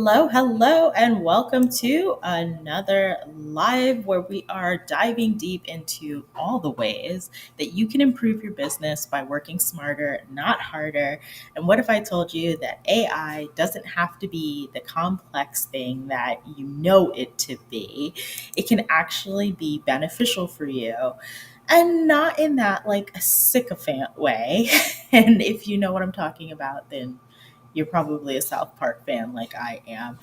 Hello, and welcome to another live where we are diving deep into all the ways that you can improve your business by working smarter, not harder. And what if I told you that AI doesn't have to be the complex thing that you know it to be? It can actually be beneficial for you. And not in that like a sycophant way. And if you know what I'm talking about, then you're probably a South Park fan like I am.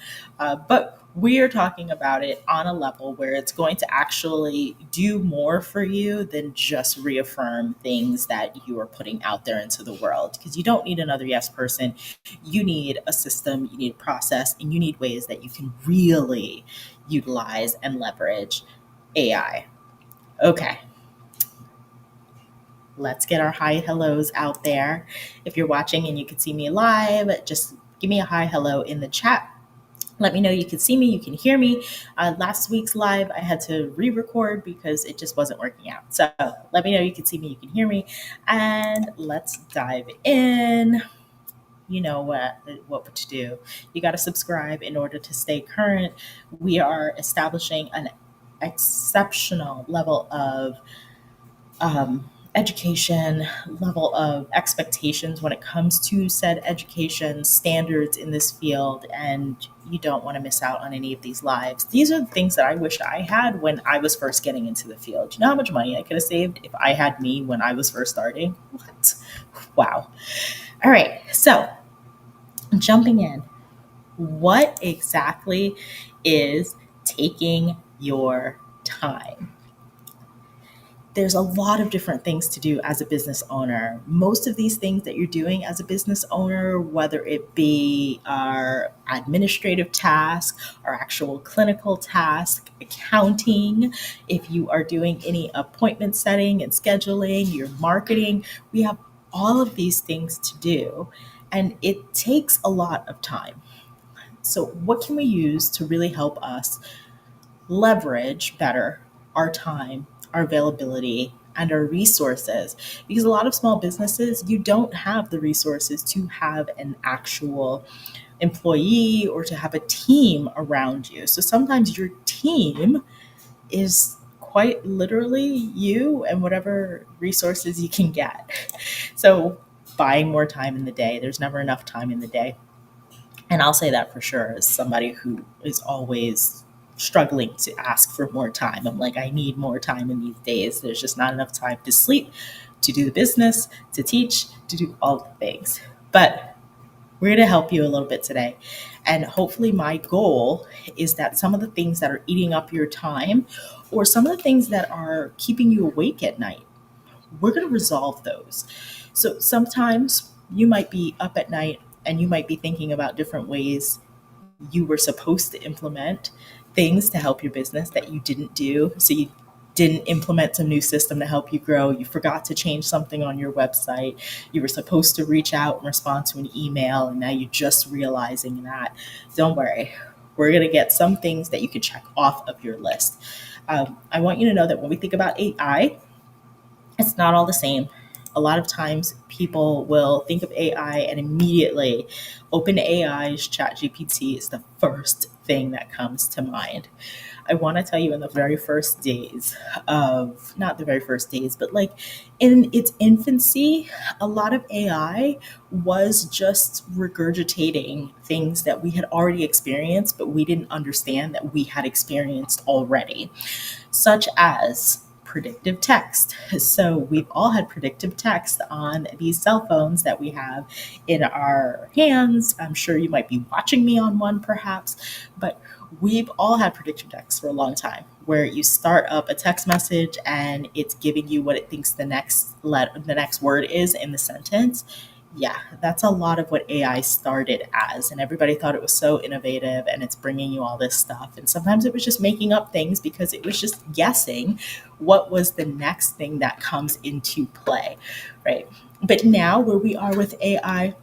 But we are talking about it on a level where it's going to actually do more for you than just reaffirm things that you are putting out there into the world. Because you don't need another yes person. You need a system, you need a process, and you need ways that you can really utilize and leverage AI. Okay, let's get our hi hellos out there. If you're watching and you can see me live, just give me a hi hello in the chat. Let me know you can see me, you can hear me. Last week's live, I had to re record because it just wasn't working out. So let me know you can see me, you can hear me. And let's dive in. You know what to do. You got to subscribe in order to stay current. We are establishing an exceptional level of education, level of expectations when it comes to said education standards in this field, and you don't want to miss out on any of these lives. These are the things that I wish I had when I was first getting into the field. You know how much money I could have saved if I had me when I was first starting? What? Wow. All right, so jumping in, what exactly is taking your time? There's a lot of different things to do as a business owner. Most of these things that you're doing as a business owner, whether it be our administrative task, our actual clinical task, accounting, if you are doing any appointment setting and scheduling, your marketing, we have all of these things to do. And it takes a lot of time. So, what can we use to really help us leverage better our time, our availability, and our resources? Because a lot of small businesses, you don't have the resources to have an actual employee or to have a team around you. So sometimes your team is quite literally you and whatever resources you can get. So buying more time in the day, there's never enough time in the day. And I'll say that for sure as somebody who is always struggling to ask for more time. I'm like, I need more time in these days. There's just not enough time to sleep, to do the business, to teach, to do all the things. But we're going to help you a little bit today. And hopefully, my goal is that some of the things that are eating up your time or some of the things that are keeping you awake at night, we're going to resolve those. So sometimes you might be up at night and you might be thinking about different ways you were supposed to implement things to help your business that you didn't do. So you didn't implement some new system to help you grow. You forgot to change something on your website. You were supposed to reach out and respond to an email, and now you're just realizing that. Don't worry. We're going to get some things that you can check off of your list. I want you to know that when we think about AI, it's not all the same. A lot of times people will think of AI and immediately OpenAI's ChatGPT is the first thing that comes to mind. I want to tell you in the very first days of, not the very first days, but like in its infancy, a lot of AI was just regurgitating things that we had already experienced, but we didn't understand that we had experienced already, such as predictive text. So we've all had predictive text on these cell phones that we have in our hands. I'm sure you might be watching me on one perhaps, but we've all had predictive text for a long time where you start up a text message and it's giving you what it thinks the next word is in the sentence. Yeah, that's a lot of what AI started as. And everybody thought it was so innovative and it's bringing you all this stuff. And sometimes it was just making up things because it was just guessing what was the next thing that comes into play, right? But now, where we are with AI,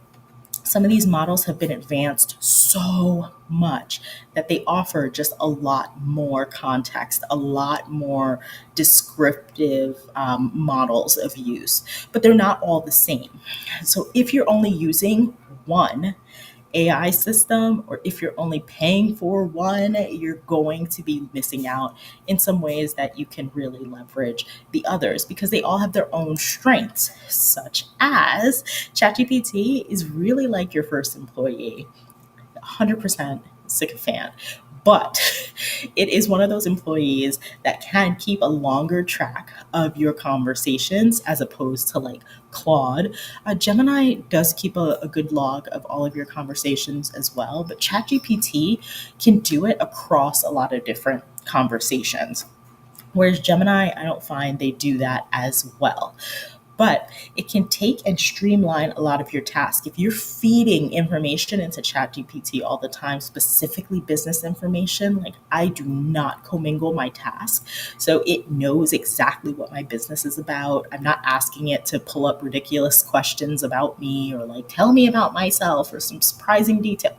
some of these models have been advanced so much that they offer just a lot more context, a lot more descriptive models of use, but they're not all the same. So if you're only using one AI system, or if you're only paying for one, you're going to be missing out in some ways that you can really leverage the others because they all have their own strengths, such as ChatGPT is really like your first employee. 100% sycophant. But it is one of those employees that can keep a longer track of your conversations as opposed to like Claude. Gemini does keep a good log of all of your conversations as well, but ChatGPT can do it across a lot of different conversations. Whereas Gemini, I don't find they do that as well, but it can take and streamline a lot of your tasks. If you're feeding information into ChatGPT all the time, specifically business information, like I do not commingle my tasks. So it knows exactly what my business is about. I'm not asking it to pull up ridiculous questions about me or like tell me about myself or some surprising detail.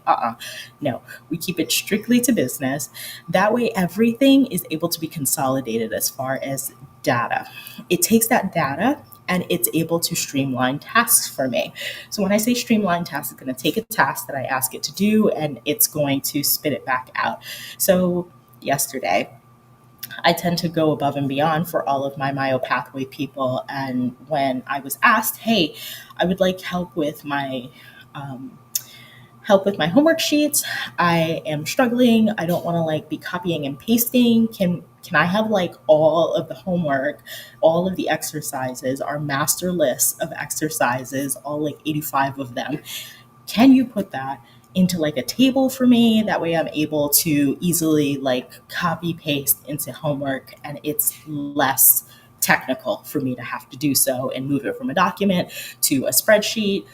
No, we keep it strictly to business. That way, everything is able to be consolidated as far as data. It takes that data and it's able to streamline tasks for me. So when I say streamline tasks, it's going to take a task that I ask it to do and it's going to spit it back out. So yesterday, I tend to go above and beyond for all of my myopathway people. And when I was asked, hey, I would like um, help with my homework sheets. I am struggling. I don't want to like be copying and pasting. Can I have like all of the homework, all of the exercises, our master list of exercises, all like 85 of them? Can you put that into like a table for me? That way I'm able to easily like copy paste into homework and it's less technical for me to have to do so and move it from a document to a spreadsheet.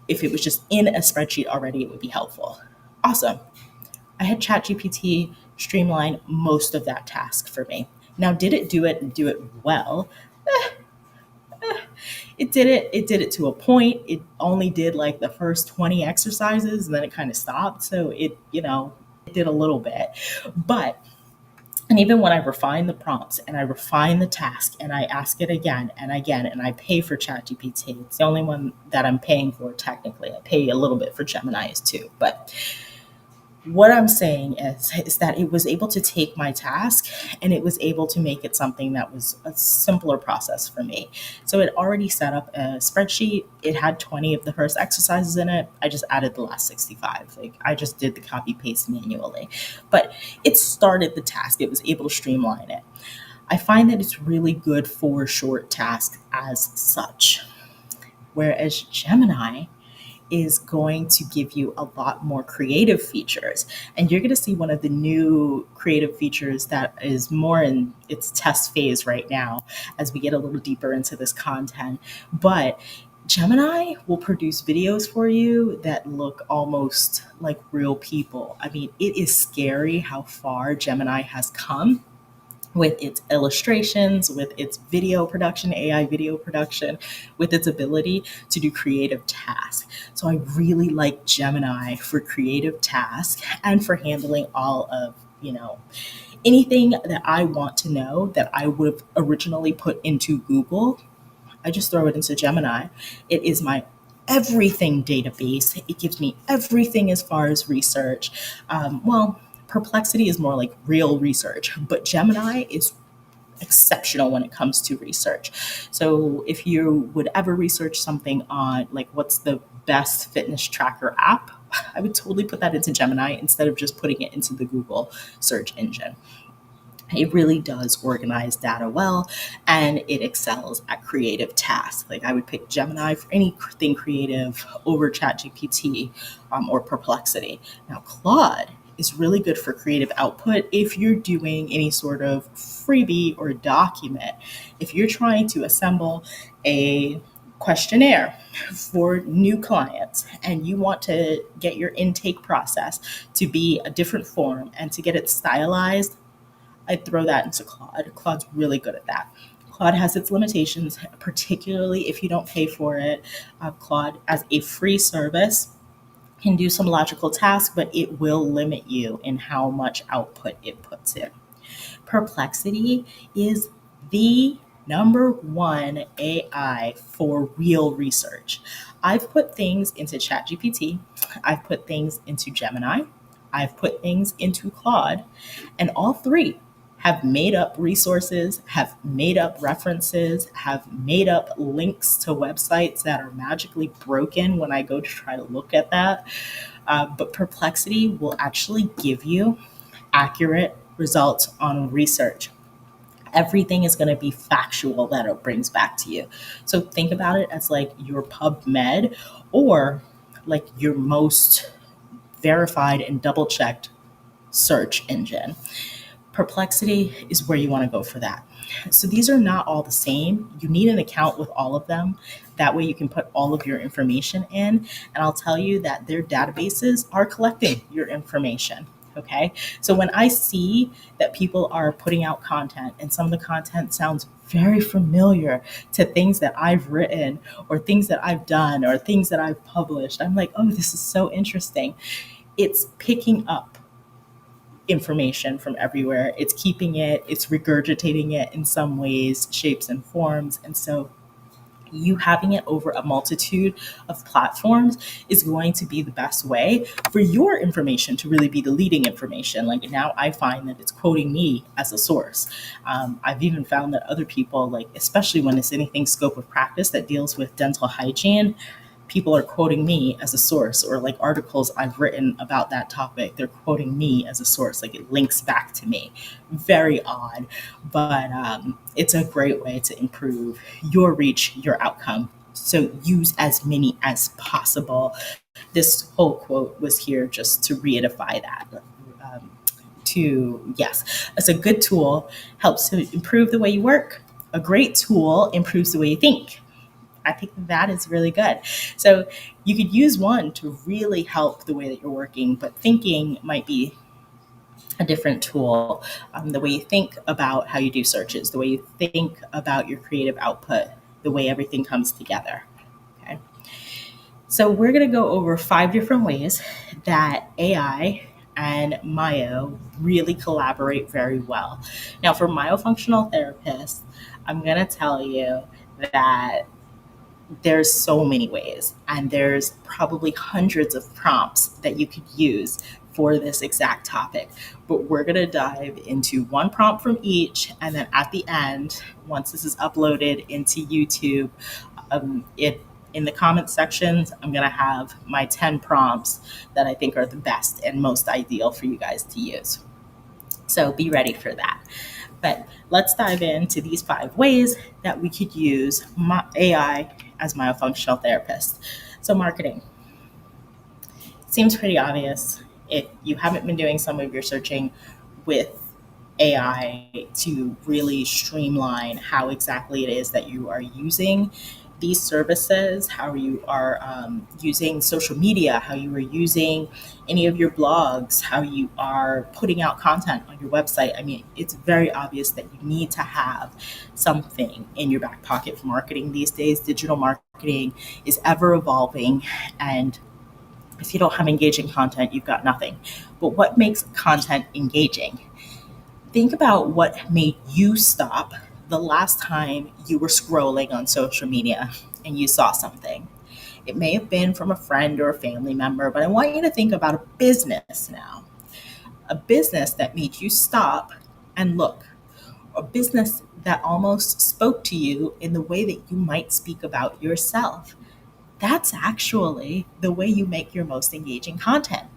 If it was just in a spreadsheet already, it would be helpful. Awesome. I had ChatGPT streamline most of that task for me. Now, did it do it and do it well? It did it. It did it to a point. It only did like the first 20 exercises and then it kind of stopped. So it did a little bit. But and even when I refine the prompts and I refine the task and I ask it again and again and I pay for ChatGPT, it's the only one that I'm paying for technically. I pay a little bit for Gemini's too. But what I'm saying is that it was able to take my task and it was able to make it something that was a simpler process for me. So it already set up a spreadsheet. It had 20 of the first exercises in it. I just added the last 65. Like I just did the copy paste manually. But it started the task. It was able to streamline it. I find that it's really good for short tasks as such. Whereas Gemini is going to give you a lot more creative features. And you're going to see one of the new creative features that is more in its test phase right now as we get a little deeper into this content. But Gemini will produce videos for you that look almost like real people. I mean, it is scary how far Gemini has come with its illustrations, with its video production, AI video production, with its ability to do creative tasks. So I really like Gemini for creative tasks and for handling all of, anything that I want to know that I would have originally put into Google. I just throw it into Gemini. It is my everything database. It gives me everything as far as research. Perplexity is more like real research, but Gemini is exceptional when it comes to research. So if you would ever research something on like what's the best fitness tracker app, I would totally put that into Gemini instead of just putting it into the Google search engine. It really does organize data well and it excels at creative tasks. Like I would pick Gemini for anything creative over ChatGPT or Perplexity. Now, Claude is really good for creative output if you're doing any sort of freebie or document. If you're trying to assemble a questionnaire for new clients and you want to get your intake process to be a different form and to get it stylized, I'd throw that into Claude. Claude's really good at that. Claude has its limitations, particularly if you don't pay for it. Claude, as a free service, can do some logical tasks, but it will limit you in how much output it puts in. Perplexity is the Number one, AI for real research. I've put things into ChatGPT, I've put things into Gemini, I've put things into Claude, and all three have made up resources, have made up references, have made up links to websites that are magically broken when I go to try to look at that. But Perplexity will actually give you accurate results on research. Everything is going to be factual that it brings back to you. So think about it as like your PubMed or like your most verified and double checked search engine. Perplexity is where you want to go for that. So these are not all the same. You need an account with all of them. That way you can put all of your information in. And I'll tell you that their databases are collecting your information. Okay. So when I see that people are putting out content and some of the content sounds very familiar to things that I've written or things that I've done or things that I've published, I'm like, oh, this is so interesting. It's picking up information from everywhere. It's keeping it, it's regurgitating it in some ways, shapes, and forms. And so you having it over a multitude of platforms is going to be the best way for your information to really be the leading information. Like now, I find that it's quoting me as a source. I've even found that other people, like especially when it's anything scope of practice that deals with dental hygiene, people are quoting me as a source, or like articles I've written about that topic, they're quoting me as a source, like it links back to me. Very odd, but it's a great way to improve your reach, your outcome. So use as many as possible. This whole quote was here just to reedify that. Yes, it's a good tool, helps to improve the way you work. A great tool improves the way you think. I think that is really good. So you could use one to really help the way that you're working, but thinking might be a different tool. The way you think about how you do searches, the way you think about your creative output, the way everything comes together. Okay. So we're going to go over 5 different ways that AI and Myo really collaborate very well. Now, for myofunctional therapists, I'm going to tell you that there's so many ways, and there's probably hundreds of prompts that you could use for this exact topic. But we're going to dive into one prompt from each, and then at the end, once this is uploaded into YouTube, it in the comment sections, I'm going to have my 10 prompts that I think are the best and most ideal for you guys to use. So be ready for that. But let's dive into these 5 ways that we could use AI as myofunctional therapists. So marketing seems pretty obvious. If you haven't been doing some of your searching with AI to really streamline how exactly it is that you are using these services, how you are using social media, how you are using any of your blogs, how you are putting out content on your website. I mean, it's very obvious that you need to have something in your back pocket for marketing these days. Digital marketing is ever evolving, and if you don't have engaging content, you've got nothing. But what makes content engaging? Think about what made you stop the last time you were scrolling on social media and you saw something. It may have been from a friend or a family member, but I want you to think about a business now. A business that made you stop and look. A business that almost spoke to you in the way that you might speak about yourself. That's actually the way you make your most engaging content.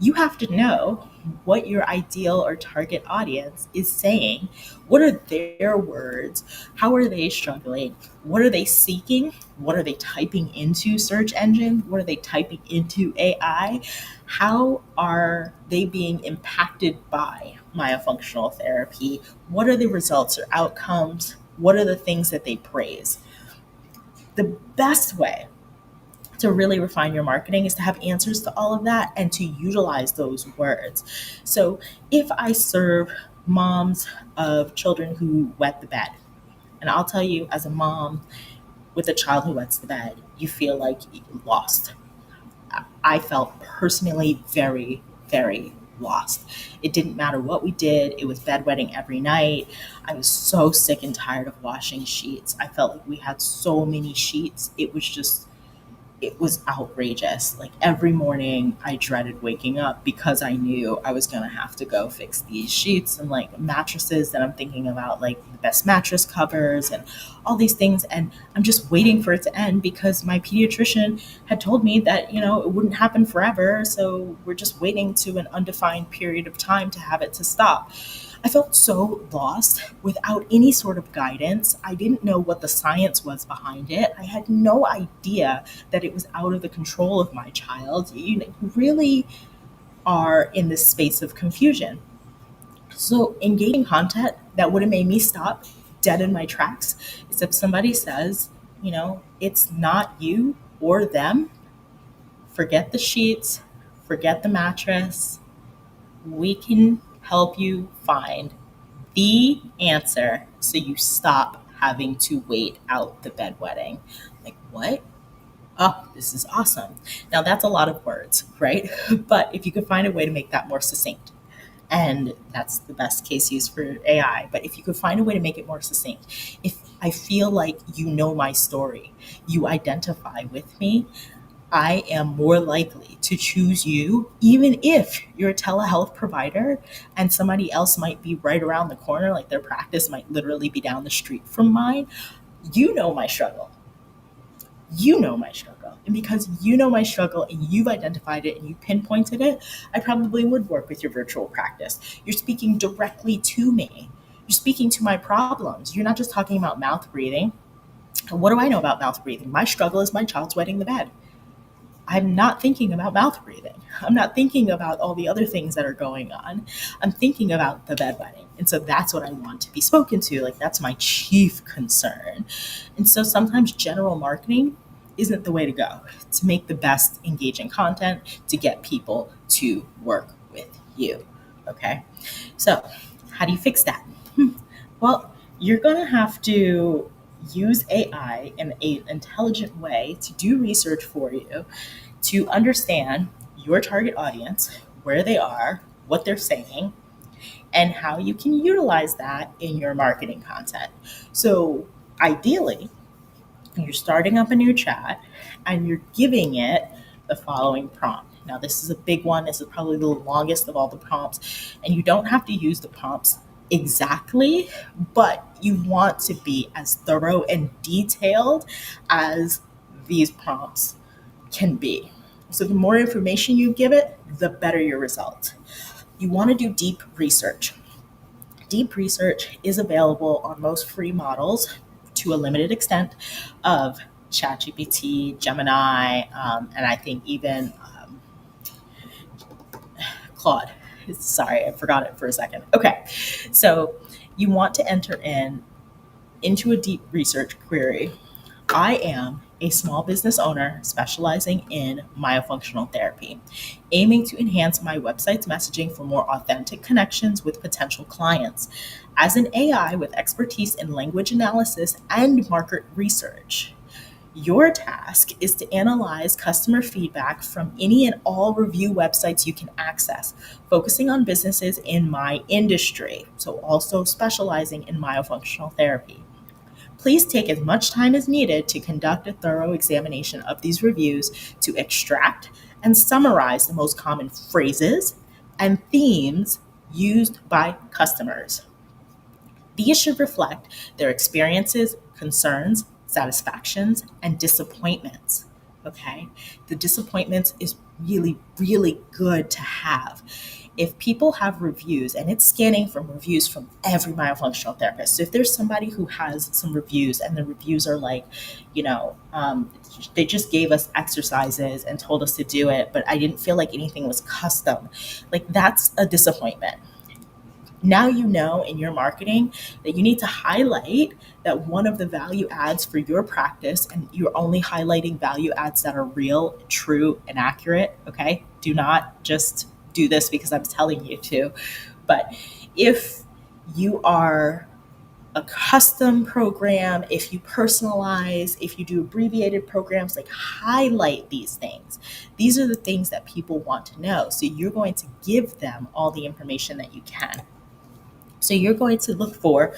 You have to know what your ideal or target audience is saying. What are their words? How are they struggling? What are they seeking? What are they typing into search engine? What are they typing into AI? How are they being impacted by myofunctional therapy? What are the results or outcomes? What are the things that they praise? The best way to really refine your marketing is to have answers to all of that and to utilize those words. So if I serve moms of children who wet the bed, and I'll tell you, as a mom with a child who wets the bed, you feel like you lost. I felt personally very, very lost. It didn't matter what we did. It was bedwetting every night. I was so sick and tired of washing sheets. I felt like we had so many sheets. It was outrageous. Like every morning I dreaded waking up because I knew I was going to have to go fix these sheets and like mattresses that I'm thinking about, like the best mattress covers and all these things. And I'm just waiting for it to end because my pediatrician had told me that, it wouldn't happen forever. So we're just waiting to an undefined period of time to have it to stop. I felt so lost without any sort of guidance. I didn't know what the science was behind it. I had no idea that it was out of the control of my child. You really are in this space of confusion. So, engaging content that would have made me stop dead in my tracks is if somebody says, it's not you or them, forget the sheets, forget the mattress. We can help you find the answer so you stop having to wait out the bedwetting. Like, what? Oh, this is awesome. Now, that's a lot of words, right? But if you could find a way to make that more succinct, and that's the best case use for AI, but if you could find a way to make it more succinct, if I feel like you know my story, you identify with me, I am more likely to choose you, even if you're a telehealth provider and somebody else might be right around the corner, like their practice might literally be down the street from mine. You know my struggle. You know my struggle. And because you know my struggle and you've identified it and you pinpointed it, I probably would work with your virtual practice. You're speaking directly to me. You're speaking to my problems. You're not just talking about mouth breathing. And what do I know about mouth breathing? My struggle is my child's wetting the bed. I'm not thinking about mouth breathing. I'm not thinking about all the other things that are going on. I'm thinking about the bedwetting. And so that's what I want to be spoken to. Like, that's my chief concern. And so sometimes general marketing isn't the way to go to make the best engaging content to get people to work with you. Okay. So, how do you fix that? Well, you're going to have to use AI in an intelligent way to do research for you to understand your target audience, where they are, what they're saying, and how you can utilize that in your marketing content. So, ideally, you're starting up a new chat and you're giving it the following prompt. Now, this is a big one. This is probably the longest of all the prompts. And you don't have to use the prompts exactly, but you want to be as thorough and detailed as these prompts can be. So the more information you give it, the better your result. You want to do deep research. Deep research is available on most free models to a limited extent of ChatGPT, Gemini, and I think even Claude. Sorry, I forgot it for a second. Okay, so you want to enter into a deep research query. I am a small business owner specializing in myofunctional therapy, aiming to enhance my website's messaging for more authentic connections with potential clients. As an AI with expertise in language analysis and market research, your task is to analyze customer feedback from any and all review websites you can access, focusing on businesses in my industry, so also specializing in myofunctional therapy. Please take as much time as needed to conduct a thorough examination of these reviews to extract and summarize the most common phrases and themes used by customers. These should reflect their experiences, concerns, satisfactions, and disappointments. Okay? The disappointments is really, really good to have. If people have reviews, and it's scanning from reviews from every myofunctional therapist. So if there's somebody who has some reviews and the reviews are like, they just gave us exercises and told us to do it, but I didn't feel like anything was custom. Like, that's a disappointment. Now you know in your marketing that you need to highlight that one of the value adds for your practice, and you're only highlighting value adds that are real, true, and accurate. Okay? Do not just do this because I'm telling you to. But if you are a custom program, if you personalize, if you do abbreviated programs, like highlight these things. These are the things that people want to know. So you're going to give them all the information that you can. So you're going to look for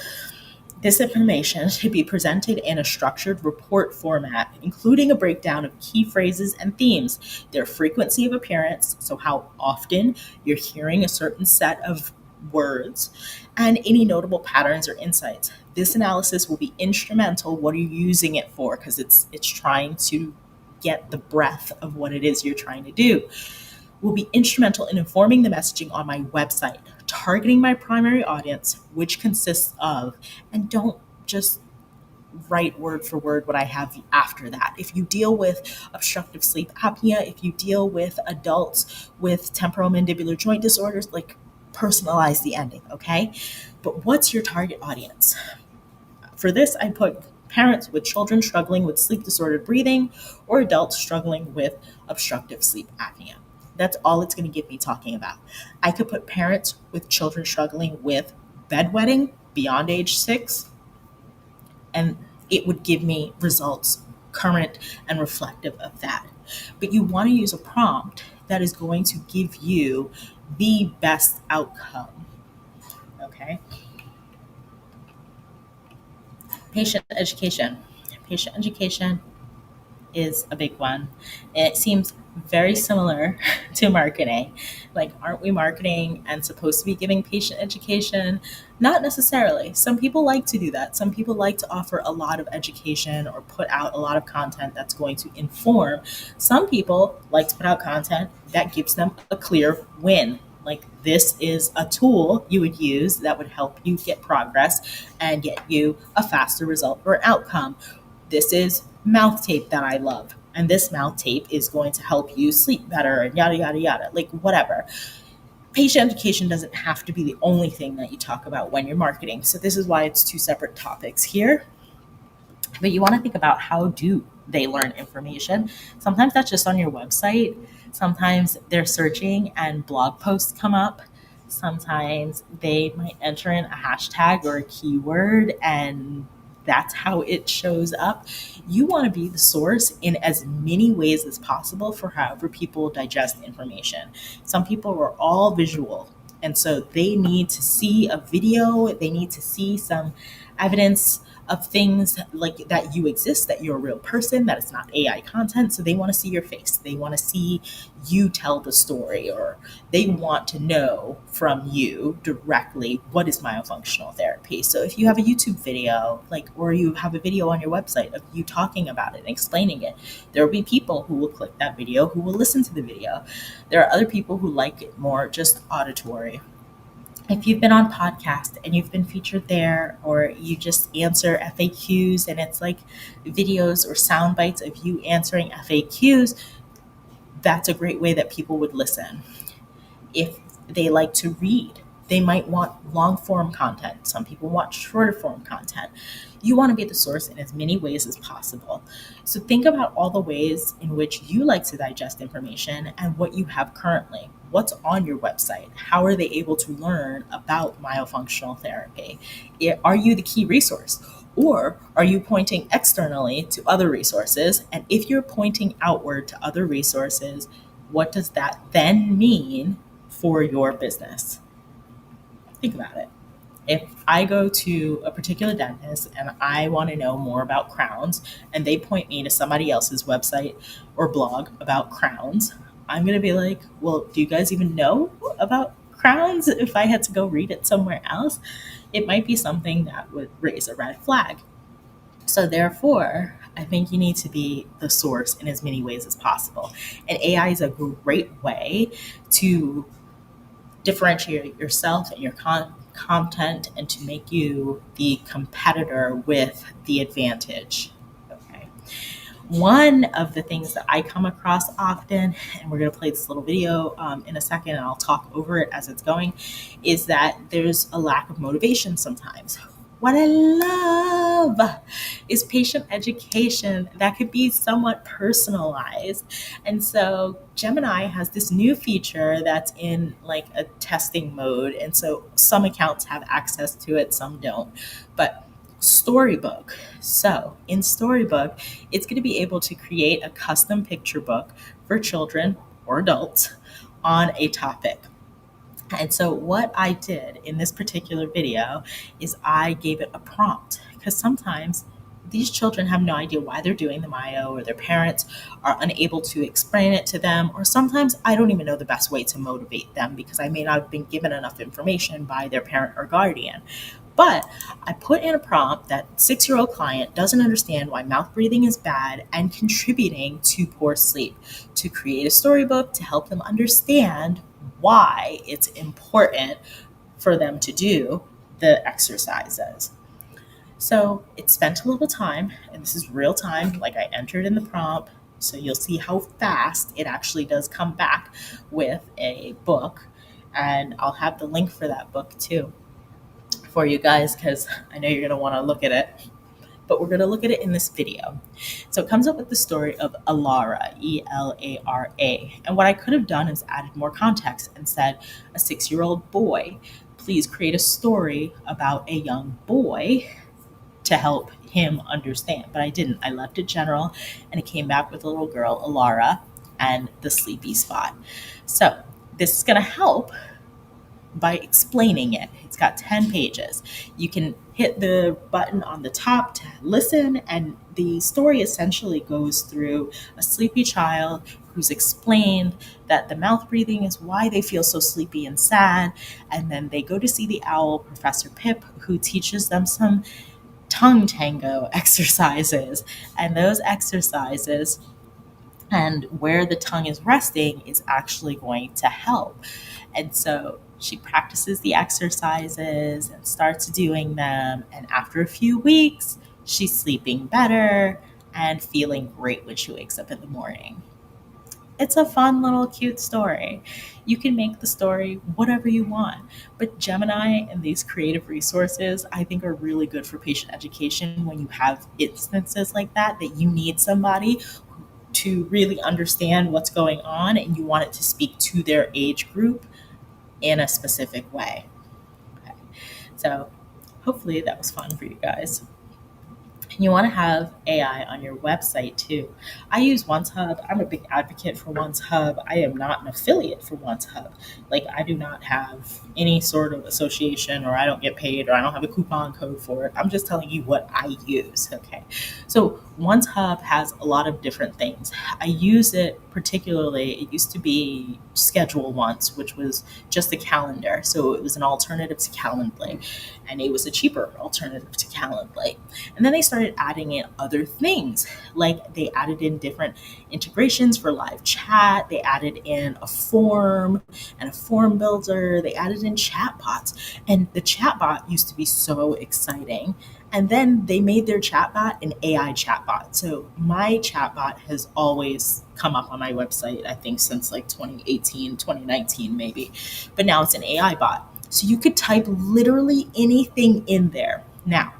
this information to be presented in a structured report format, including a breakdown of key phrases and themes, their frequency of appearance, so how often you're hearing a certain set of words, and any notable patterns or insights. This analysis will be instrumental. What are you using it for? Because it's trying to get the breadth of what it is you're trying to do. Will be instrumental in informing the messaging on my website, targeting my primary audience, which consists of, and don't just write word for word what I have after that. If you deal with obstructive sleep apnea, if you deal with adults with temporomandibular joint disorders, like personalize the ending, okay? But what's your target audience? For this, I put parents with children struggling with sleep disordered breathing or adults struggling with obstructive sleep apnea. That's all it's going to give me talking about. I could put parents with children struggling with bedwetting beyond age 6, and it would give me results current and reflective of that. But you want to use a prompt that is going to give you the best outcome. Okay? Patient education. Patient education is a big one. And it seems very similar to marketing. Like, aren't we marketing and supposed to be giving patient education? Not necessarily. Some people like to do that. Some people like to offer a lot of education or put out a lot of content that's going to inform. Some people like to put out content that gives them a clear win. Like, this is a tool you would use that would help you get progress and get you a faster result or outcome. This is mouth tape that I love. And this mouth tape is going to help you sleep better and yada, yada, yada, like whatever. Patient education doesn't have to be the only thing that you talk about when you're marketing. So this is why it's two separate topics here. But you want to think about, how do they learn information? Sometimes that's just on your website. Sometimes they're searching and blog posts come up. Sometimes they might enter in a hashtag or a keyword, and that's how it shows up. You want to be the source in as many ways as possible for however people digest information. Some people are all visual, and so they need to see a video, they need to see some evidence of things like that you exist, that you're a real person, that it's not AI content. So they want to see your face. They want to see you tell the story, or they want to know from you directly what is myofunctional therapy. So if you have a YouTube video, like, or you have a video on your website of you talking about it and explaining it, there will be people who will click that video, who will listen to the video. There are other people who like it more just auditory. If you've been on podcast and you've been featured there, or you just answer FAQs and it's like videos or sound bites of you answering FAQs, that's a great way that people would listen. If they like to read, they might want long form content. Some people want shorter form content. You want to be the source in as many ways as possible. So think about all the ways in which you like to digest information and what you have currently. What's on your website? How are they able to learn about myofunctional therapy? Are you the key resource? Or are you pointing externally to other resources? And if you're pointing outward to other resources, what does that then mean for your business? Think about it. If I go to a particular dentist and I want to know more about crowns, and they point me to somebody else's website or blog about crowns, I'm going to be like, well, do you guys even know about crowns? If I had to go read it somewhere else, it might be something that would raise a red flag. So therefore, I think you need to be the source in as many ways as possible. And AI is a great way to differentiate yourself and your content, and to make you the competitor with the advantage. Okay. One of the things that I come across often, and we're going to play this little video in a second, and I'll talk over it as it's going, is that there's a lack of motivation sometimes. What I love is patient education that could be somewhat personalized. And so Gemini has this new feature that's in like a testing mode. And so some accounts have access to it, some don't. But Storybook. So in Storybook, it's going to be able to create a custom picture book for children or adults on a topic. And so what I did in this particular video is I gave it a prompt, because sometimes these children have no idea why they're doing the Myo, or their parents are unable to explain it to them, or sometimes I don't even know the best way to motivate them because I may not have been given enough information by their parent or guardian. But I put in a prompt that 6-year-old client doesn't understand why mouth breathing is bad and contributing to poor sleep, to create a storybook to help them understand why it's important for them to do the exercises. So it spent a little time, and this is real time, like I entered in the prompt. So you'll see how fast it actually does come back with a book. And I'll have the link for that book too for you guys, because I know you're going to want to look at it. But we're going to look at it in this video. So it comes up with the story of Elara, Elara. And what I could have done is added more context and said, a 6-year-old boy, please create a story about a young boy to help him understand. But I didn't. I left it general, and it came back with a little girl, Elara, and the sleepy spot. So this is going to help by explaining it. It's got 10 pages. You can hit the button on the top to listen, and the story essentially goes through a sleepy child who's explained that the mouth breathing is why they feel so sleepy and sad. And then they go to see the owl, Professor Pip, who teaches them some tongue tango exercises. And those exercises and where the tongue is resting is actually going to help. And so she practices the exercises and starts doing them. And after a few weeks, she's sleeping better and feeling great when she wakes up in the morning. It's a fun little cute story. You can make the story whatever you want, but Gemini and these creative resources I think are really good for patient education when you have instances like that you need somebody to really understand what's going on and you want it to speak to their age group in a specific way. Okay. So hopefully that was fun for you guys. You want to have AI on your website too. I use OneHub. I'm a big advocate for OneHub. I am not an affiliate for OneHub. Like, I do not have any sort of association, or I don't get paid, or I don't have a coupon code for it. I'm just telling you what I use. Okay. So OneHub has a lot of different things. I use it particularly, it used to be Schedule Once, which was just a calendar. So it was an alternative to Calendly, and it was a cheaper alternative to Calendly. And then they started adding in other things, like they added in different integrations for live chat. They added in a form and a form builder. They added in chatbots, and the chatbot used to be so exciting. And then they made their chatbot an AI chatbot. So my chatbot has always come up on my website, I think since like 2018, 2019 maybe. But now it's an AI bot. So you could type literally anything in there. Now,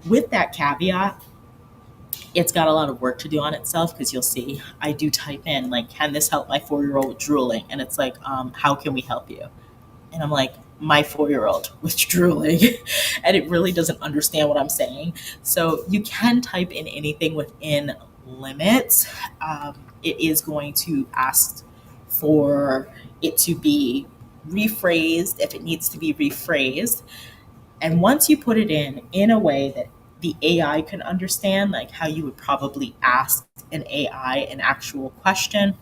with that caveat, it's got a lot of work to do on itself, because you'll see I do type in, like, can this help my 4-year-old with drooling? And it's like, how can we help you? And I'm like, my 4-year-old with drooling. And it really doesn't understand what I'm saying. So you can type in anything within limits. It is going to ask for it to be rephrased if it needs to be rephrased. And once you put it in a way that the AI can understand, like how you would probably ask an AI an actual question.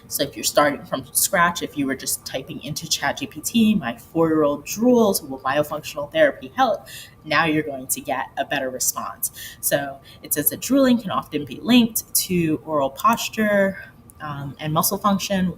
So if you're starting from scratch, if you were just typing into ChatGPT, my 4-year-old drools, will myofunctional therapy help? Now you're going to get a better response. So it says that drooling can often be linked to oral posture and muscle function,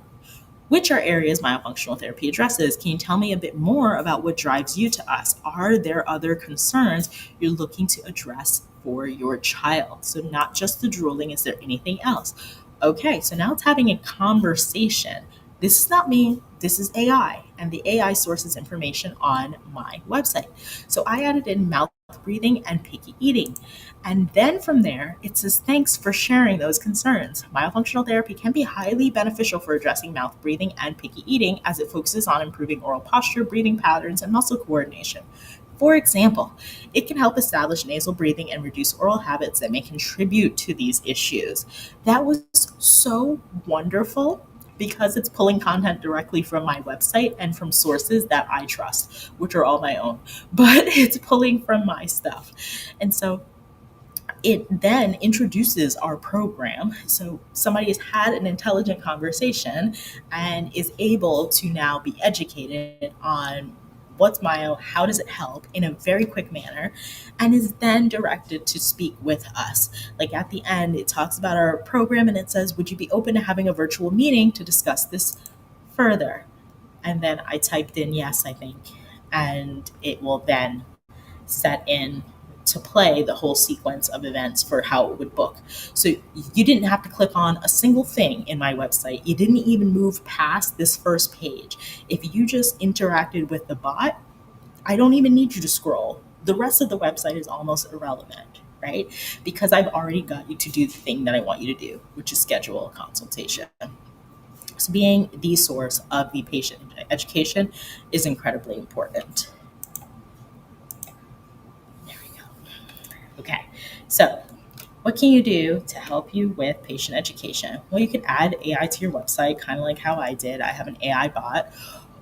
which are areas myofunctional therapy addresses. Can you tell me a bit more about what drives you to us? Are there other concerns you're looking to address for your child? So not just the drooling, is there anything else? Okay, so now it's having a conversation. This is not me, this is AI, and the AI sources information on my website. So I added in mouth breathing and picky eating. And then from there, it says, thanks for sharing those concerns. Myofunctional therapy can be highly beneficial for addressing mouth breathing and picky eating, as it focuses on improving oral posture, breathing patterns, and muscle coordination. For example, it can help establish nasal breathing and reduce oral habits that may contribute to these issues. That was so wonderful because it's pulling content directly from my website and from sources that I trust, which are all my own, but it's pulling from my stuff. And so it then introduces our program. So somebody has had an intelligent conversation and is able to now be educated on what's Myo, how does it help in a very quick manner, and is then directed to speak with us. Like at the end, it talks about our program and it says, would you be open to having a virtual meeting to discuss this further? And then I typed in yes, I think, and it will then set in to play the whole sequence of events for how it would book. So you didn't have to click on a single thing in my website. You didn't even move past this first page. If you just interacted with the bot, I don't even need you to scroll. The rest of the website is almost irrelevant, right? Because I've already got you to do the thing that I want you to do, which is schedule a consultation. So being the source of the patient education is incredibly important. Okay, so what can you do to help you with patient education? Well, you can add AI to your website, kind of like how I did. I have an AI bot,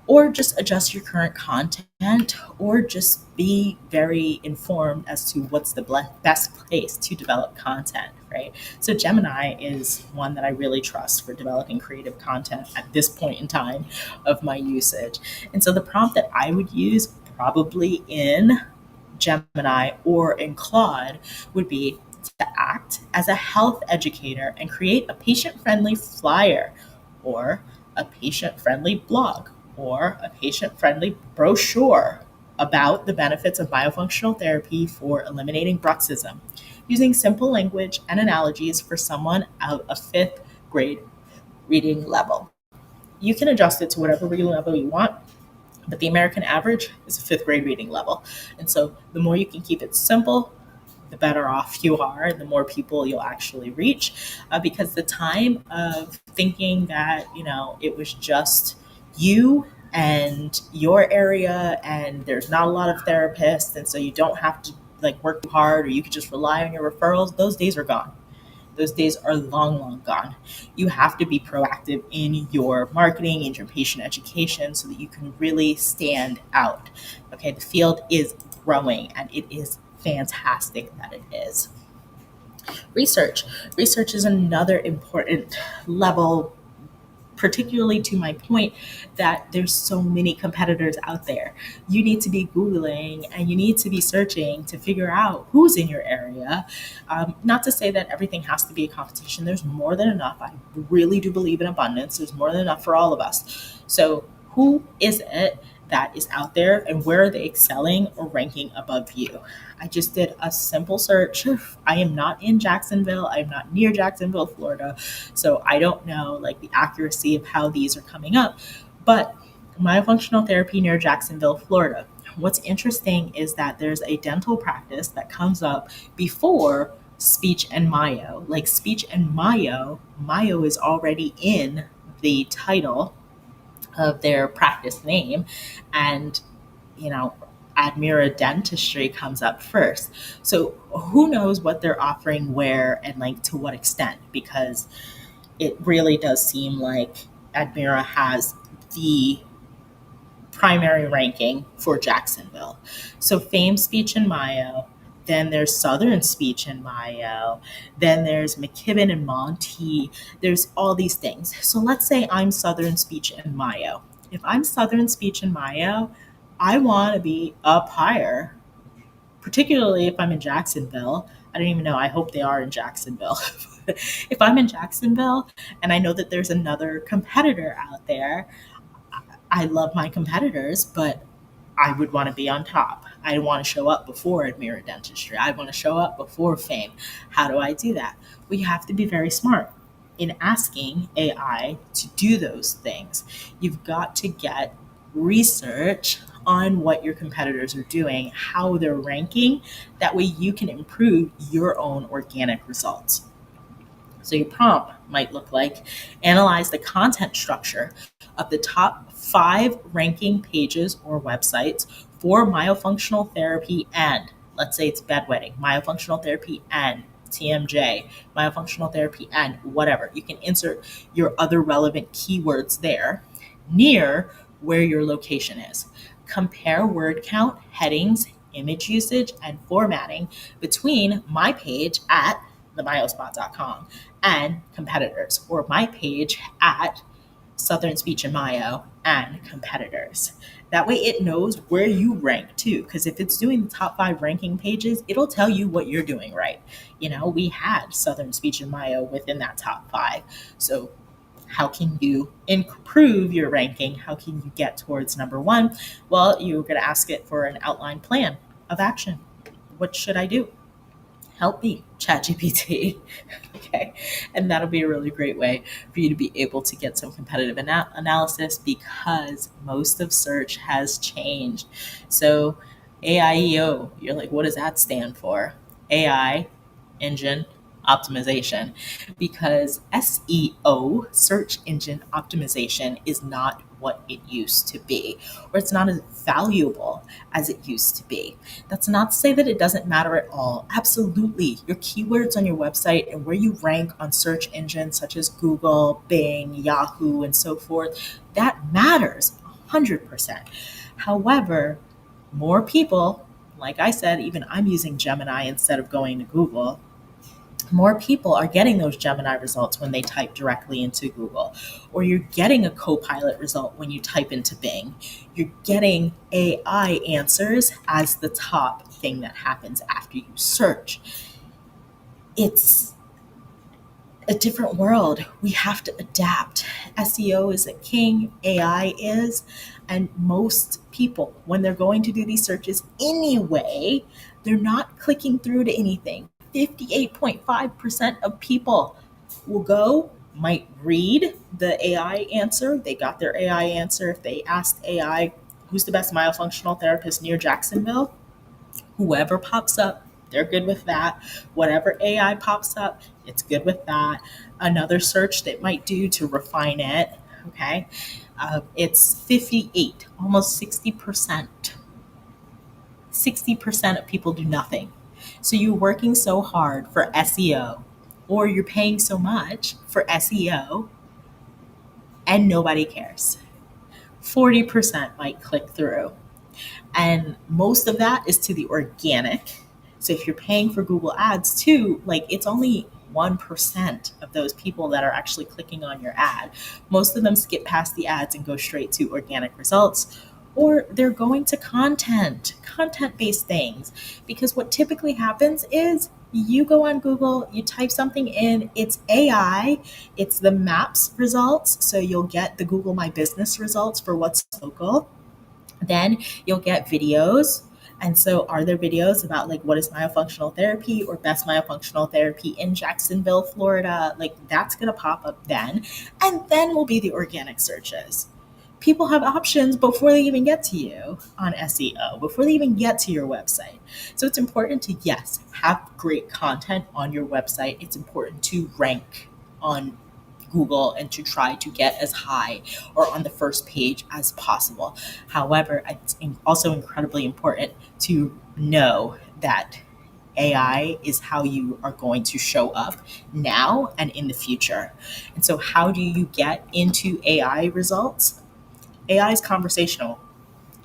or just adjust your current content, or just be very informed as to what's the best place to develop content, right? So Gemini is one that I really trust for developing creative content at this point in time of my usage. And so the prompt that I would use probably in Gemini or in Claude would be to act as a health educator and create a patient friendly flyer or a patient friendly blog or a patient friendly brochure about the benefits of myofunctional therapy for eliminating bruxism, using simple language and analogies for someone at a fifth grade reading level. You can adjust it to whatever reading level you want, but the American average is a fifth grade reading level. And so the more you can keep it simple, the better off you are, and the more people you'll actually reach. Because the time of thinking that, it was just you and your area and there's not a lot of therapists, and so you don't have to like work too hard or you could just rely on your referrals, those days are gone. Those days are long, long gone. You have to be proactive in your marketing and your patient education so that you can really stand out. Okay, the field is growing and it is fantastic that it is. Research. Research is another important level, particularly to my point that there's so many competitors out there. You need to be Googling and you need to be searching to figure out who's in your area. Not to say that everything has to be a competition. There's more than enough. I really do believe in abundance. There's more than enough for all of us. So who is it that is out there and where are they excelling or ranking above you? I just did a simple search. I am not in Jacksonville. I'm not near Jacksonville, Florida. So I don't know like the accuracy of how these are coming up, but myofunctional therapy near Jacksonville, Florida. What's interesting is that there's a dental practice that comes up before speech and myo. Like speech and myo is already in the title of their practice name, and Admira Dentistry comes up first. So who knows what they're offering where and like to what extent, because it really does seem like Admira has the primary ranking for Jacksonville. So Fame Speech and Myo, then there's Southern Speech and Myo, then there's McKibben and Monty. There's all these things. So let's say I'm Southern Speech and Myo. If I'm Southern Speech and Myo, I want to be up higher, particularly if I'm in Jacksonville. I don't even know. I hope they are in Jacksonville. If I'm in Jacksonville and I know that there's another competitor out there, I love my competitors, but I would want to be on top. I want to show up before Admira Dentistry. I want to show up before Fame. How do I do that? We have to be very smart in asking AI to do those things. You've got to get research on what your competitors are doing, how they're ranking. That way you can improve your own organic results. So your prompt might look like analyze the content structure of the top 5 ranking pages or websites for myofunctional therapy and, let's say it's bedwetting, myofunctional therapy and TMJ, myofunctional therapy and whatever. You can insert your other relevant keywords there near where your location is. Compare word count, headings, image usage, and formatting between my page at themyospot.com and competitors, or my page at Southern Speech and Myo and competitors. That way it knows where you rank too, because if it's doing the top 5 ranking pages, it'll tell you what you're doing right. We had Southern Speech and Myo within that top 5. So how can you improve your ranking? How can you get towards number 1? Well, you're going to ask it for an outline plan of action. What should I do? Help me, ChatGPT. Okay. And that'll be a really great way for you to be able to get some competitive analysis, because most of search has changed. So AIEO, you're like, what does that stand for? AI, engine optimization, because SEO, search engine optimization, is not what it used to be, or it's not as valuable as it used to be. That's not to say that it doesn't matter at all. Absolutely. Your keywords on your website and where you rank on search engines such as Google, Bing, Yahoo, and so forth, that matters 100%. However, more people, like I said, even I'm using Gemini instead of going to Google. More people are getting those Gemini results when they type directly into Google, or you're getting a Copilot result when you type into Bing. You're getting AI answers as the top thing that happens after you search. It's a different world. We have to adapt. SEO is a king, AI is, and most people, when they're going to do these searches anyway, they're not clicking through to anything. 58.5% of people will go, might read the AI answer. They got their AI answer. If they asked AI, who's the best myofunctional therapist near Jacksonville? Whoever pops up, they're good with that. Whatever AI pops up, it's good with that. Another search that might do to refine it, okay? It's 58, almost 60%. 60% of people do nothing. So you're working so hard for SEO, or you're paying so much for SEO, and nobody cares. 40% might click through. And most of that is to the organic. So if you're paying for Google Ads too, like it's only 1% of those people that are actually clicking on your ad. Most of them skip past the ads and go straight to organic results, or they're going to content-based things. Because what typically happens is you go on Google, you type something in, it's AI, it's the maps results. So you'll get the Google My Business results for what's local. Then you'll get videos. And so are there videos about like what is myofunctional therapy or best myofunctional therapy in Jacksonville, Florida? Like that's going to pop up then. And then will be the organic searches. People have options before they even get to you on SEO, before they even get to your website. So it's important to, yes, have great content on your website. It's important to rank on Google and to try to get as high or on the first page as possible. However, it's also incredibly important to know that AI is how you are going to show up now and in the future. And so how do you get into AI results? AI is conversational.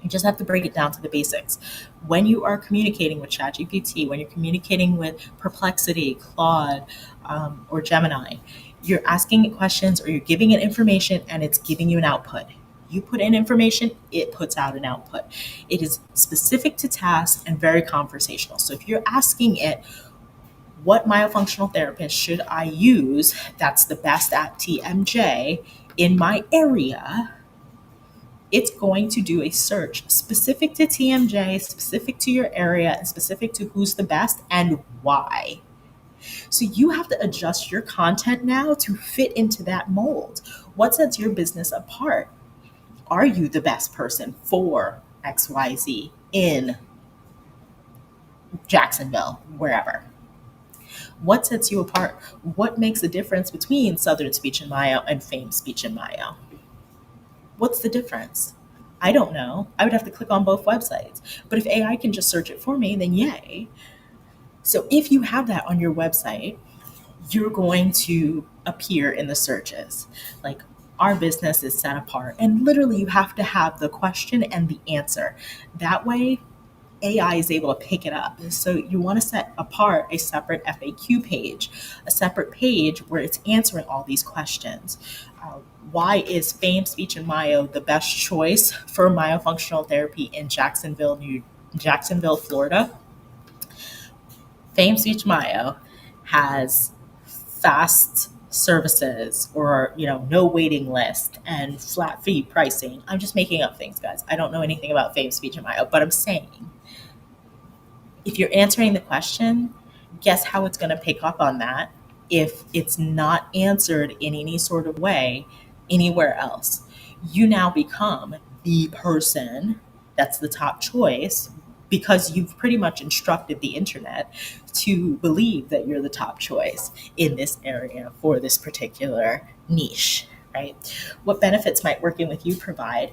You just have to break it down to the basics. When you are communicating with ChatGPT, when you're communicating with Perplexity, Claude, or Gemini, you're asking it questions or you're giving it information and it's giving you an output. You put in information, it puts out an output. It is specific to tasks and very conversational. So if you're asking it, what myofunctional therapist should I use that's the best at TMJ in my area? It's going to do a search specific to TMJ, specific to your area, and specific to who's the best and why. So you have to adjust your content now to fit into that mold. What sets your business apart? Are you the best person for XYZ in Jacksonville, wherever? What sets you apart? What makes the difference between Southern Speech and Maya and Fame Speech and Maya? What's the difference? I don't know. I would have to click on both websites. But if AI can just search it for me, then yay. So if you have that on your website, you're going to appear in the searches. Like, our business is set apart. And literally, you have to have the question and the answer. That way, AI is able to pick it up. So you want to set apart a separate FAQ page, a separate page where it's answering all these questions. Why is Fame Speech and Myo the best choice for myofunctional therapy in Jacksonville, Florida? Fame Speech Myo has fast services, or no waiting list and flat fee pricing. I'm just making up things, guys. I don't know anything about Fame Speech and Myo, but I'm saying, if you're answering the question, guess how it's going to pick up on that if it's not answered in any sort of way anywhere else? You now become the person that's the top choice, because you've pretty much instructed the internet to believe that you're the top choice in this area for this particular niche, right? What benefits might working with you provide?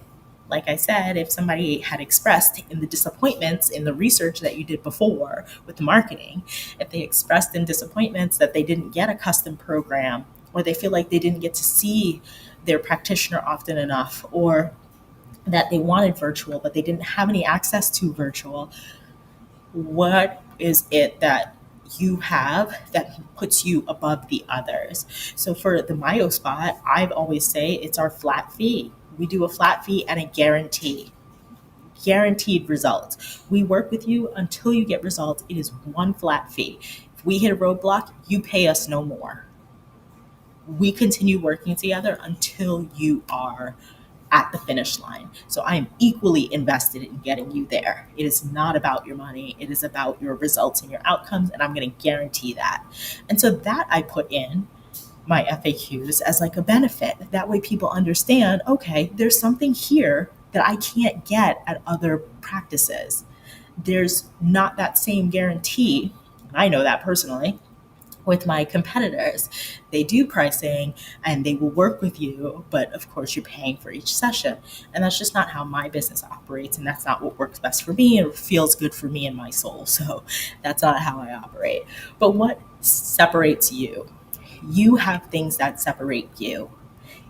Like I said, if somebody had expressed in the disappointments in the research that you did before with the marketing, if they expressed in disappointments that they didn't get a custom program, or they feel like they didn't get to see their practitioner often enough, or that they wanted virtual but they didn't have any access to virtual, what is it that you have that puts you above the others? So for the Myo spot, I've always say it's our flat fee. We do a flat fee and a guaranteed results. We work with you until you get results. It is one flat fee. If we hit a roadblock, you pay us no more. We continue working together until you are at the finish line. So I am equally invested in getting you there. It is not about your money. It is about your results and your outcomes, and I'm going to guarantee that. And so that I put in my FAQs as like a benefit. That way people understand, okay, there's something here that I can't get at other practices. There's not that same guarantee. I know that personally with my competitors. They do pricing and they will work with you, but of course you're paying for each session. And that's just not how my business operates. And that's not what works best for me and feels good for me and my soul. So that's not how I operate. But what separates you? You have things that separate you,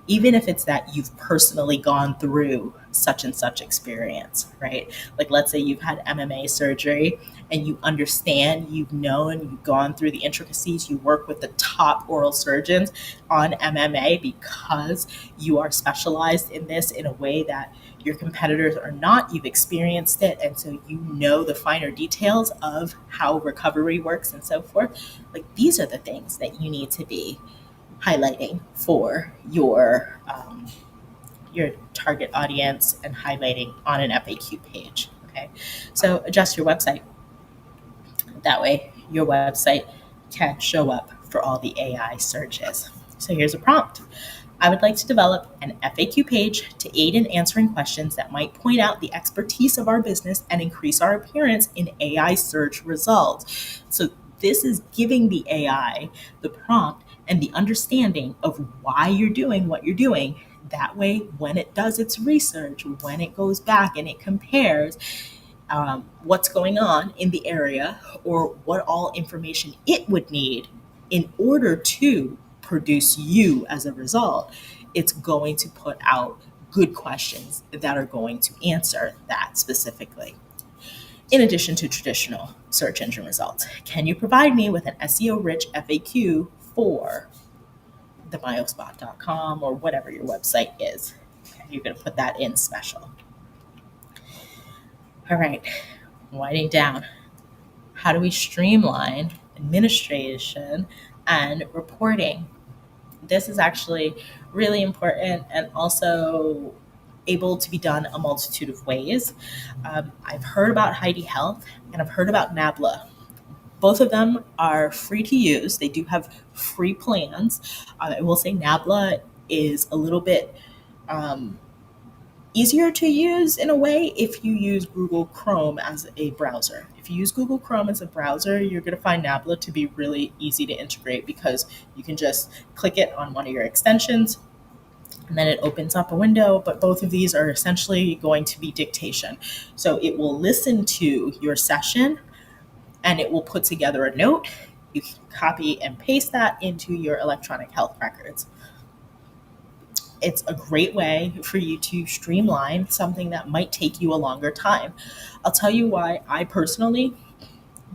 even if it's that you've personally gone through such and such experience, right? Like, let's say you've had MMA surgery and you understand, you've known, you've gone through the intricacies, you work with the top oral surgeons on MMA because you are specialized in this in a way that your competitors are not. You've experienced it, and so you know the finer details of how recovery works and so forth. Like, these are the things that you need to be highlighting for your target audience and highlighting on an FAQ page. Okay, so adjust your website. That way, your website can show up for all the AI searches. So here's a prompt. I would like to develop an FAQ page to aid in answering questions that might point out the expertise of our business and increase our appearance in AI search results. So this is giving the AI the prompt and the understanding of why you're doing what you're doing. That way, when it does its research, when it goes back and it compares what's going on in the area, or what all information it would need in order to produce you as a result, it's going to put out good questions that are going to answer that specifically. In addition to traditional search engine results, can you provide me with an SEO-rich FAQ for the myospot.com or whatever your website is? You're going to put that in special. All right, winding down. How do we streamline administration and reporting? This is actually really important and also able to be done a multitude of ways. I've heard about Heidi Health and I've heard about Nabla. Both of them are free to use. They do have free plans. I will say Nabla is a little bit easier to use in a way if you use Google Chrome as a browser. If you use Google Chrome as a browser, you're going to find Nabla to be really easy to integrate because you can just click it on one of your extensions and then it opens up a window. But both of these are essentially going to be dictation. So it will listen to your session and it will put together a note. You can copy and paste that into your electronic health records. It's a great way for you to streamline something that might take you a longer time. I'll tell you why I personally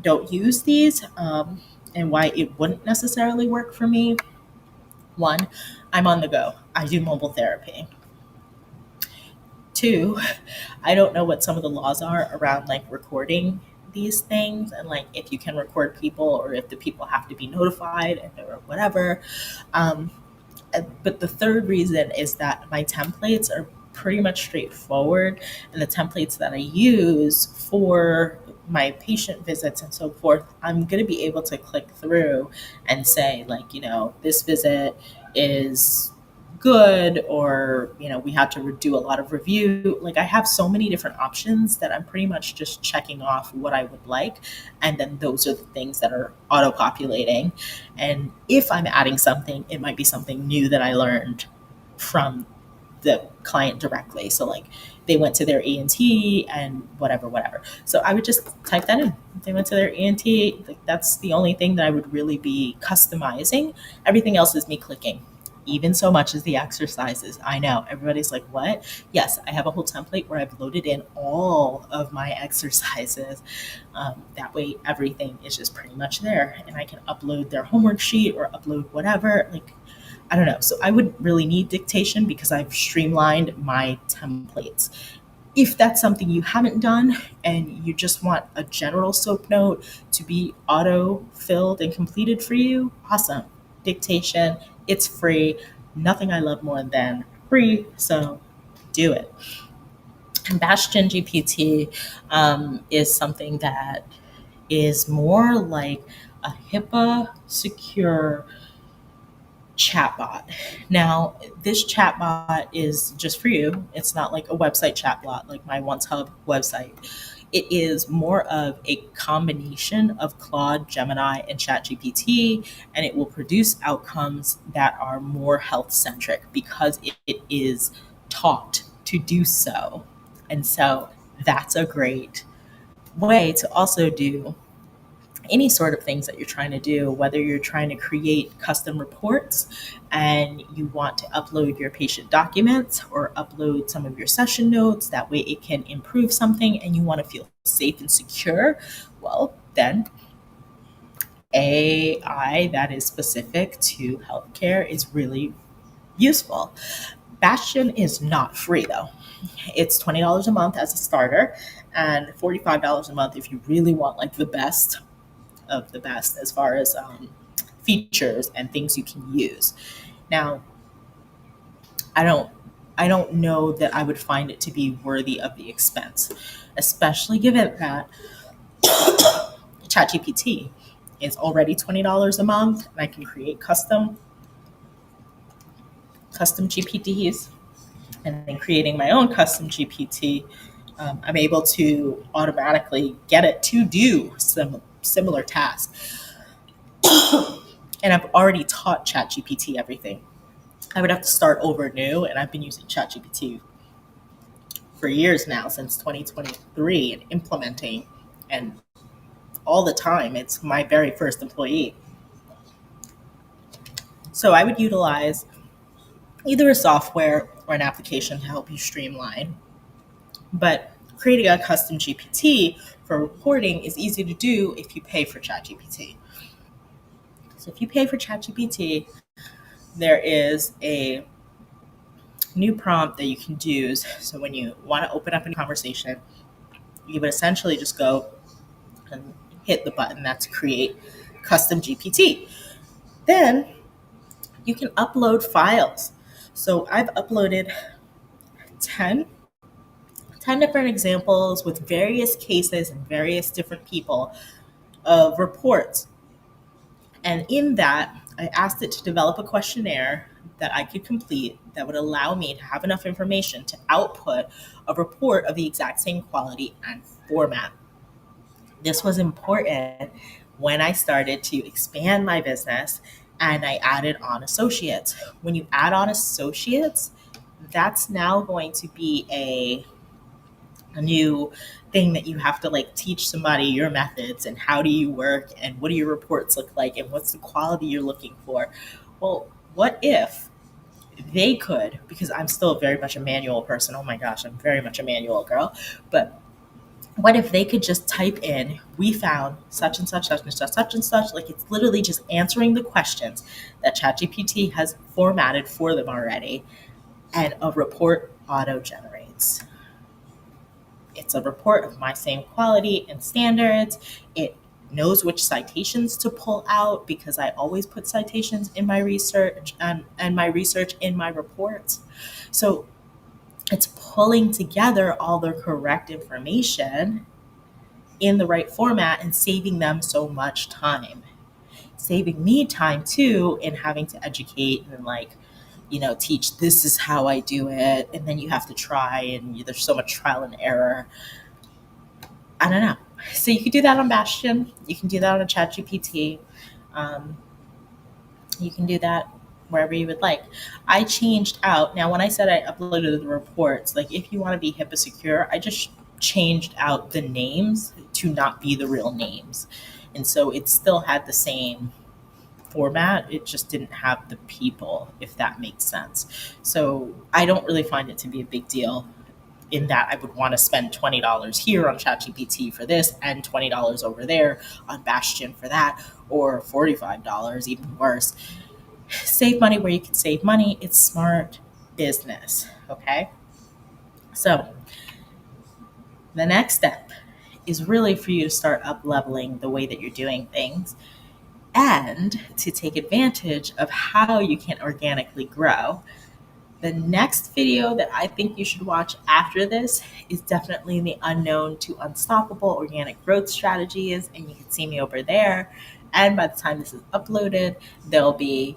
don't use these, and why it wouldn't necessarily work for me. One, I'm on the go. I do mobile therapy. Two, I don't know what some of the laws are around like recording these things and like if you can record people or if the people have to be notified or whatever. Um, but the third reason is that my templates are pretty much straightforward, and the templates that I use for my patient visits and so forth, I'm going to be able to click through and say like, this visit is good, or we had to do a lot of review. Like I have so many different options that I'm pretty much just checking off what I would like, and then those are the things that are auto populating. And if I'm adding something, it might be something new that I learned from the client directly. So like they went to their ENT and whatever. So I would just type that in. If they went to their ENT, like that's the only thing that I would really be customizing. Everything else is me clicking. Even so much as the exercises. I know everybody's like, what? Yes, I have a whole template where I've loaded in all of my exercises. That way, everything is just pretty much there, and I can upload their homework sheet or upload whatever. Like, I don't know. So I would really need dictation because I've streamlined my templates. If that's something you haven't done and you just want a general soap note to be auto filled and completed for you, awesome. Dictation, it's free. Nothing I love more than free. So do it. And Bastion GPT is something that is more like a HIPAA secure chatbot. Now, this chatbot is just for you. It's not like a website chatbot like my Once Hub website. It is more of a combination of Claude, Gemini, and ChatGPT, and it will produce outcomes that are more health centric because it is taught to do so. And so that's a great way to also do any sort of things that you're trying to do, whether you're trying to create custom reports and you want to upload your patient documents or upload some of your session notes, that way it can improve something and you want to feel safe and secure. Well, then AI that is specific to healthcare is really useful. Bastion is not free though. It's $20 a month as a starter and $45 a month if you really want like the best of the best as far as features and things you can use. Now, I don't I don't know that I would find it to be worthy of the expense, especially given that ChatGPT is already $20 a month and I can create custom GPTs, and then creating my own custom GPT. I'm able to automatically get it to do some similar tasks. And I've already taught ChatGPT everything. I would have to start over new, and I've been using ChatGPT for years now, since 2023, and implementing, and all the time. It's my very first employee. So I would utilize either a software or an application to help you streamline. But creating a custom GPT for reporting is easy to do if you pay for ChatGPT. So if you pay for ChatGPT, there is a new prompt that you can use. So when you want to open up a conversation, you would essentially just go and hit the button that's create custom GPT. Then you can upload files. So I've uploaded 10, 10 different examples with various cases and various different people of reports. And in that, I asked it to develop a questionnaire that I could complete that would allow me to have enough information to output a report of the exact same quality and format. This was important when I started to expand my business and I added on associates. When you add on associates, that's now going to be a new thing that you have to like teach somebody your methods and how do you work and what do your reports look like and what's the quality you're looking for. Well, what if they could, because I'm still very much a manual person. Oh my gosh, I'm very much a manual girl. But what if they could just type in, we found such and such, such and such, such and such? Like it's literally just answering the questions that ChatGPT has formatted for them already, and a report auto generates. It's a report of my same quality and standards. It knows which citations to pull out because I always put citations in my research and my research in my reports. So it's pulling together all the correct information in the right format and saving them so much time. Saving me time too in having to educate and like, teach this is how I do it. And then you have to try and there's so much trial and error. I don't know. So you can do that on Bastion. You can do that on a ChatGPT. Um, you can do that wherever you would like. I changed out. Now, when I said I uploaded the reports, like if you want to be HIPAA secure, I just changed out the names to not be the real names. And so it still had the same format. It just didn't have the people, if that makes sense. So I don't really find it to be a big deal in that I would want to spend $20 here on ChatGPT for this and $20 over there on Bastion for that, or $45, even worse. Save money where you can save money. It's smart business. Okay. So the next step is really for you to start up leveling the way that you're doing things and to take advantage of how you can organically grow. The next video that I think you should watch after this is definitely the unknown to unstoppable organic growth strategies, and you can see me over there. And by the time this is uploaded, there'll be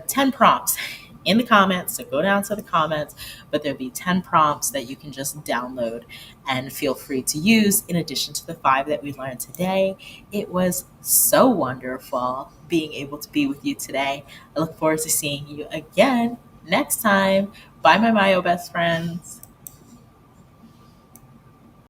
10 prompts in the comments. So go down to the comments, but there'll be 10 prompts that you can just download and feel free to use in addition to the 5 that we learned today. It was so wonderful being able to be with you today. I look forward to seeing you again next time. Bye, my Myo best friends.